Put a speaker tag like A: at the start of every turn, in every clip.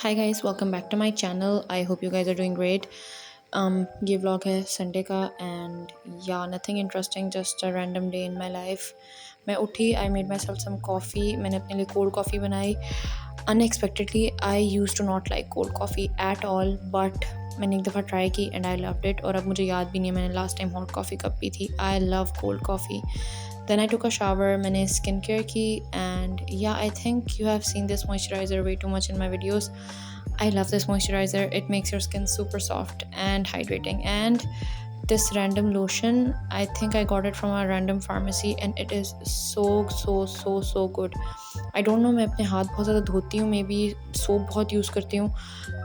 A: Hi guys, welcome back to my channel. I hope you guys are doing great. ये vlog है Sunday का and yeah, nothing interesting, just a random day in my life. मैं उठी, I made myself some coffee. मैंने अपने लिए cold coffee बनाई. Unexpectedly, I used to not like cold coffee at all, but मैंने एक दफ़ा try की and I loved it. और अब मुझे याद भी नहीं है मैंने last time hot coffee कब पी थी. I love cold coffee. Then I took a shower. मैंने skincare की and yeah, I think you have seen this moisturizer way too much in my videos. I love this moisturizer. It makes your skin super soft and hydrating. And this random lotion, I think I got it from a random pharmacy and it is so good. I don't know, मैं अपने हाथ बहुत ज़्यादा धोती हूँ, may be soap बहुत use करती हूँ.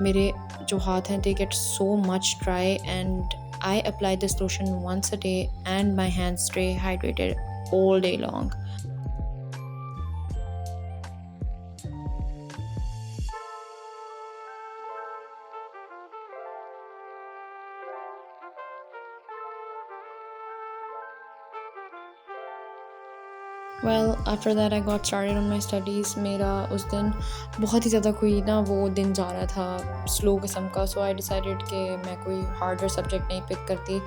A: मेरे जो हाथ हैं they get so much dry and I apply this lotion once a day and my hands stay hydrated all day long. Well after that I got started on my studies. मेरा उस दिन बहुत ही ज़्यादा कोई ना वो दिन जा रहा था स्लो किस्म का. सो आई डिसाइडेड कि मैं कोई हार्डर सब्जेक्ट नहीं पिक करती.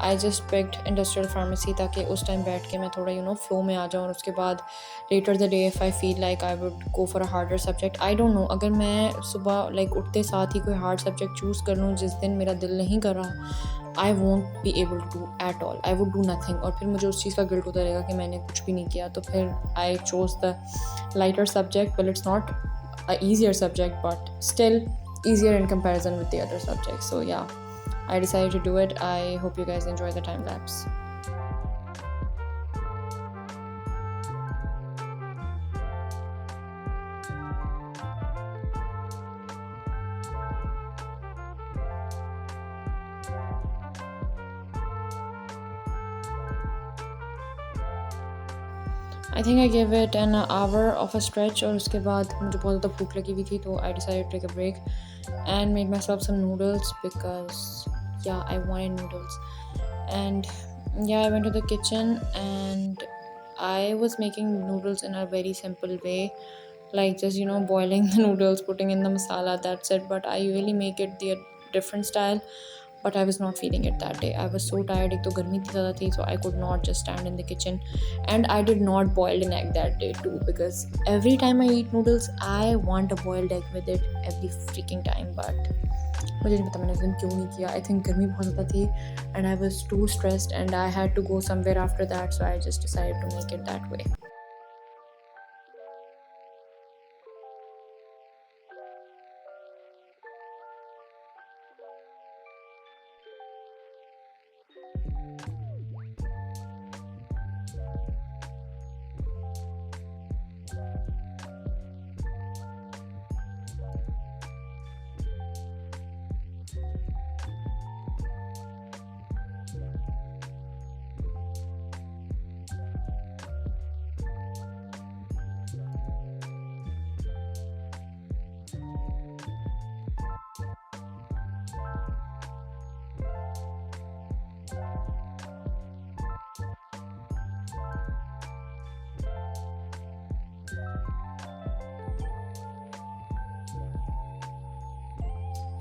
A: I just picked industrial pharmacy ताकि उस टाइम बैठ के मैं थोड़ा फ्लो में आ जाऊँ. और उसके बाद later the day if I feel like I would go for a harder subject. I don't know, अगर मैं सुबह उठते साथ ही कोई हार्ड सब्जेक्ट चूज़ कर लूँ जिस दिन मेरा दिल नहीं कर रहा, I won't be able to do at all. I would do nothing और फिर मुझे उस चीज़ का गिल्ट होता रहेगा कि मैंने कुछ भी नहीं किया. तो फिर I chose the lighter subject. Well, it's not a easier subject but still easier in comparison with the other subjects. So yeah, I decided to do it. I hope you guys enjoy the time lapse. I think I give it an hour of a stretch. और उसके बाद मुझे बहुत ज़्यादा भूख लगी हुई थी तो I decided to take a break and made myself some noodles because yeah I wanted noodles. And yeah, I went to the kitchen and I was making noodles in a very simple way, like just boiling the noodles, putting in the masala, that's it. But I usually make it the different style, but I was not feeling it that day. I was so tired. एक तो गर्मी इतनी ज़्यादा थी, so I could not just stand in the kitchen. And I did not boil an egg that day too, because every time I eat noodles I want a boiled egg with it every freaking time. But मुझे नहीं पता मैंने उस दिन क्यों नहीं किया. I think गर्मी बहुत ज़्यादा थी and I was too stressed and I had to go somewhere after that, so I just decided to make it that way.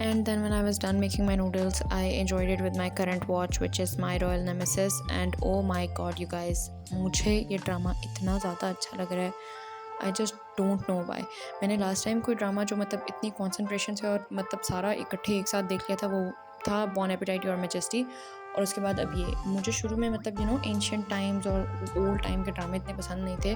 A: And then when I was done making my noodles, I enjoyed it with my current watch, which is my Royal Nemesis. And oh my god, you guys, मुझे ये drama इतना ज़्यादा अच्छा लग रहा है. I just don't know why. मैंने last time कोई ड्रामा जो इतनी कॉन्सेंट्रेशन से और सारा इकट्ठे एक साथ देख लिया था, वो था बॉर्न एपेटाइट योर मैजेस्टी. और उसके बाद अब ये मुझे शुरू में एंशियंट टाइम्स और ओल्ड टाइम के ड्रामे इतने पसंद नहीं थे.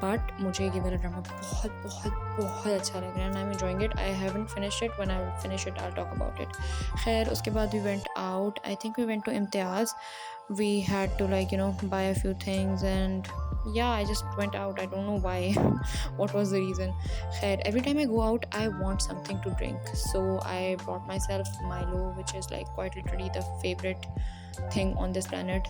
A: बट मुझे ये वाला ड्रामा बहुत बहुत बहुत अच्छा लग रहा है. I am enjoying it. I haven't finish it. When I finish it I talk about it. खैर, उसके बाद we went out. I think we went to Imtiaz. We had to buy a few things and yeah, I just went out. I don't know why. What was the reason? Khair, every time I go out I want something to drink, so I bought myself Milo, which is quite literally the favorite thing on this planet,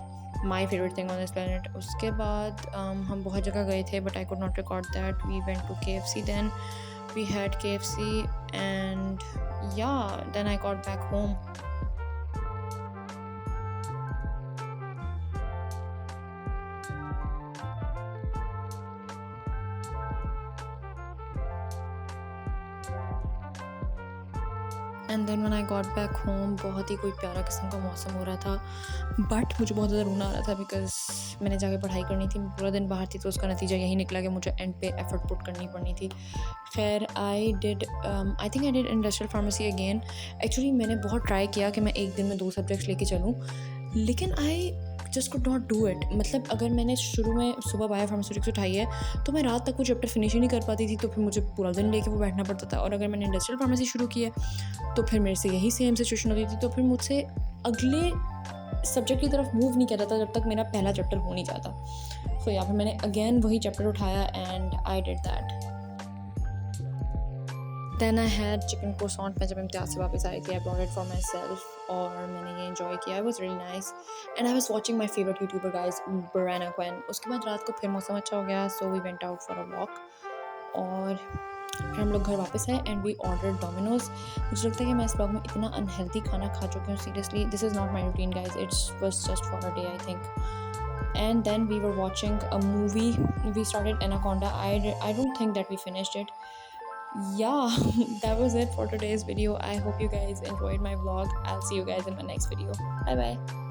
A: my favorite thing on this planet. उसके बाद हम बहुत जगह गए थे but I could not record that. We went to KFC. Then we had KFC and yeah, then I got back home. And then when I got back home बहुत ही कोई प्यारा किस्म का मौसम हो रहा था, बट मुझे बहुत ज़्यादा रोना आ रहा था बिकॉज मैंने जाके पढ़ाई करनी थी, मैं पूरा दिन बाहर थी, तो उसका नतीजा यही निकला कि मुझे एंड पे एफर्ट पुट करनी पड़नी थी। खैर I think I did industrial pharmacy again. Actually मैंने बहुत ट्राई किया कि मैं एक दिन में 2 सब्जेक्ट्स लेके चलूँ, लेकिन I just could not do it. मतलब अगर मैंने शुरू में सुबह बायो फार्मास्यूटिक्स उठाई है तो मैं रात तक वो चैप्टर फिनिश ही नहीं कर पाती थी, तो फिर मुझे पूरा दिन लेके वो बैठना पड़ता था। और अगर मैंने इंडस्ट्रियल फार्मेसी शुरू की है तो फिर मेरे से यही सेम सिचुएशन होती थी, तो फिर मुझसे अगले सब्जेक्ट की तरफ मूव नहीं कर रहा था जब तक मेरा पहला चैप्टर हो नहीं जाता। सो या फिर मैंने अगेन वही चैप्टर उठाया and I did that. Then I had chicken croissant. मैं जब इम्तियाज़ से वापस आई थी, I brought it for myself और मैंने ये इन्जॉय किया। I was really nice and I was watching my favourite YouTuber guys, ब्राना क्वेन। उसके बाद रात को फिर मौसम अच्छा हो गया, so we went out for a walk और फिर हम लोग घर वापस आए एंड वी ऑर्डर डोमिनोज। मुझे लगता है कि मैं इस ब्लॉग में इतना अनहेल्दी खाना खा चुकी हूँ, seriously this is not my routine guys, it's was just for a day I think. And then we were watching a movie. We started Anaconda. I don't think that we finished it. Yeah, that was it for today's video. I hope you guys enjoyed my vlog. I'll see you guys in my next video. Bye bye.